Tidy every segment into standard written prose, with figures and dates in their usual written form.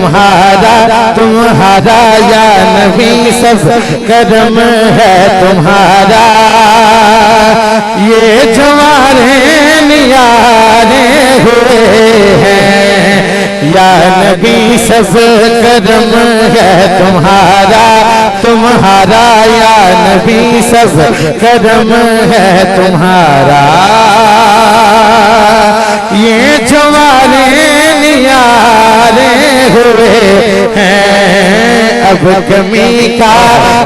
तुम्हारा तुम्हारा या नबी सब करम है तुम्हारा। ये जवारे नियारे हुए हैं या नबी सब करम है तुम्हारा तुम्हारा या नबी सब करम है तुम्हारा। ये जवारे नियारे हुए हैं अब कमी का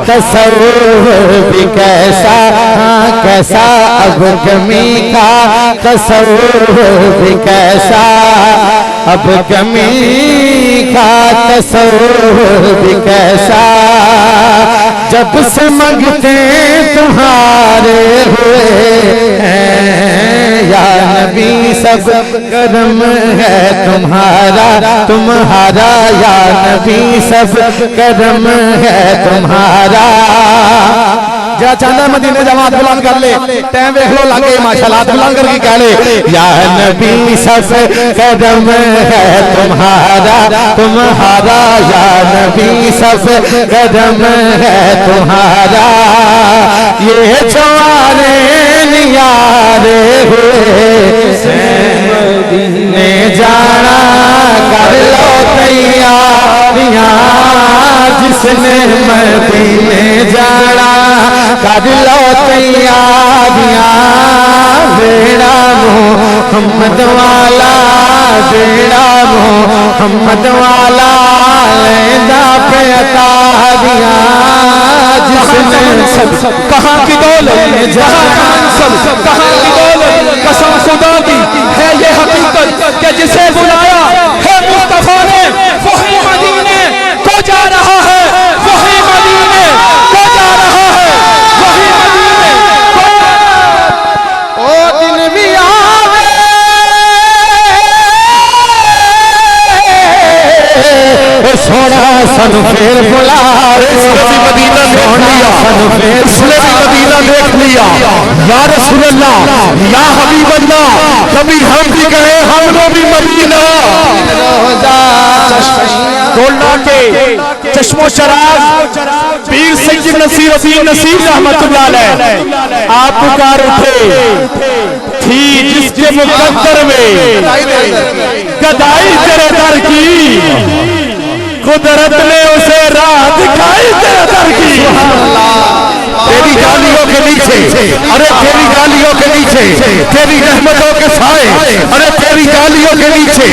तसव्वुर भी कैसा हाँ कैसा अब कमी का तसव्वुर भी कैसा अब कमी का तसव्वुर भी कैसा। जब से मंगते तुम्हारे हुए हैं या नबी सब करम है तुम्हारा तुम्हारा या नबी सब करम है तुम्हारा। जा चांदा मदीने जमात बुलंद कर ले टाइम देख लो लगे माशाल्लाह बुलंद करके कह ले या नबी सब करम है तुम्हारा तुम्हारा या नबी सब करम है तुम्हारा। ये जवारे नियारे हुए मदीने जाना कर लो तैयारियां जिसने मदीने जाना कर लो तैयारियां। बेड़ा मोहम्मद वाला बेड़ा मोहम्मद वाला लेंदा पे अतारियां जिसने सब कहाँ की दौलत सब कहाँ की दौलत कसम खुदा की है ये हकीकत कि जिसे बुलाया है मुस्तफा ने वही मदीने को जा रहा है वही मदीने को जा रहा है वही मदीने को। ओ दिन भी आवे सोना सन फिर बुला मदीना देख लिया या रसूल अल्लाह या हबीब अल्लाह कभी हम भी गए हमने भी मदीना। गोल्डा के चश्मो शराब पीर सैयद नसीरुद्दीन नसीर रहमतुल्लाह अलैह आप पुकार उठे थी जिसके मुकद्दर में गदाई तेरे दर की कुदरत ने उसे राह दिखाई तेरे दर की। तेरी गालियों के नीचे अरे तेरी गालियों के नीचे तेरी रहमतों के साए अरे तेरी गालियों के नीचे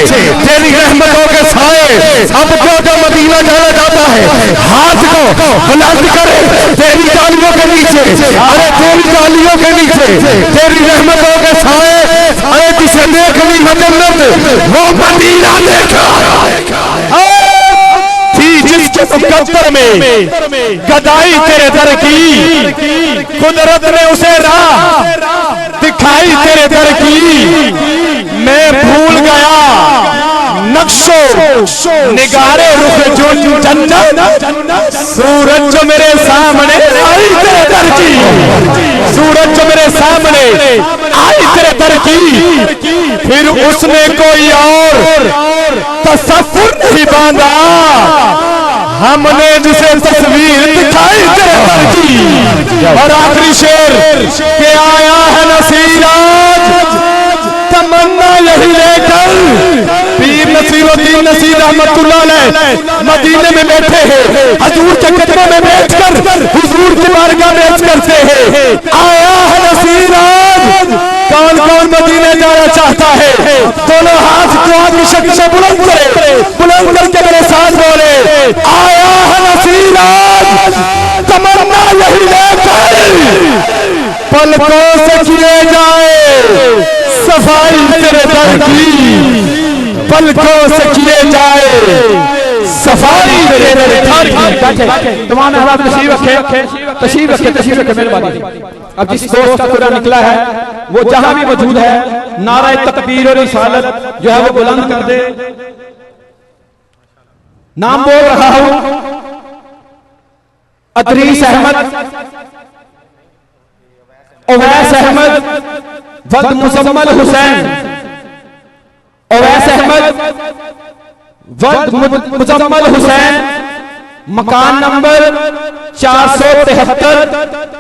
तेरी रहमतों के साए। अब जो मदीना जाना चाहता है हाथ को बुलंद करे तेरी गालियों के नीचे अरे तेरी गालियों के नीचे तेरी रहमतों के साए। अरे जिसे देखनी है जन्नत वो मदीना देखा जिसके मुकद्दर में गदाई तेरे दर की कुदरत ने उसे राह दिखाई तेरे दर की। मैं भूल गया नक्शो निगारे रुख जो जन्नत सूरज जो मेरे सामने आई तेरे दर की सूरज जो मेरे सामने आई तेरे दर की। फिर उसने कोई और तसव्वुर नहीं बांधा हमने जिसे तस्वीर दिखाई तेरे दर की। और आखिरी शेर के आया है नसीर आज तमन्ना यही लेकर पीर नसीरुद्दीन नसीर रहमतुल्लाह अलैह मदीने में बैठे हैं हुजूर के कदमों में बैठकर हुजूर की बारगाह में अर्ज करते हैं आया है नसीर आज। कौन कौन मदीने जाना चाहता है दोनों हाथ दुआ की शक्ल से बुलंद करे बुलंद करके मेरे साथ बोले आया है नसीर आज तमन्ना यही लेकर पलकों से किए जाए सफाई तेरे दर की पलकों से किए जाए सफाई तेरे दर की। तमाम अहबाब तशरीफ रखे मेहरबानी। अब जिस दोस्त का कुरान निकला है वो जहां भी मौजूद है नारा तकबीर और रिसालत जो है वो बुलंद कर दे। नाम बोल रहा हूं अदरीस अहमद ओवैस अहमद वद मुजम्मल हुसैन ओवैस अहमद वल्द मुजम्मल हुसैन, मकान नंबर 473,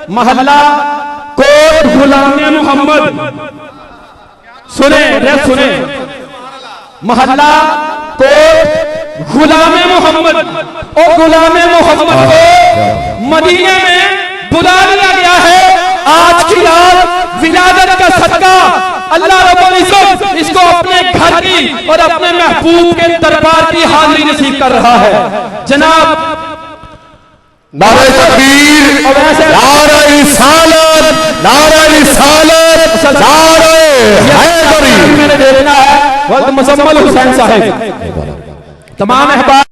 मोहल्ला कोट गुलाम मोहम्मद। सुने सुने, मोहल्ला कोट गुलाम मोहम्मद। और गुलाम मोहम्मद को मदीने में बुला लिया गया है। आज की रात विलादत का सदका अल्लाह रब्बुल इज्जत इसको अपने घर की और अपने महबूब के दरबार की हाजिरी नसीब कर रहा है। जनाब नारे तकबीर, नारे रिसालत, नारे रिसालत, नारे हैदरी। मैंने देखना है वल्द मुजम्मल हुसैन साहब, तमाम अहबाब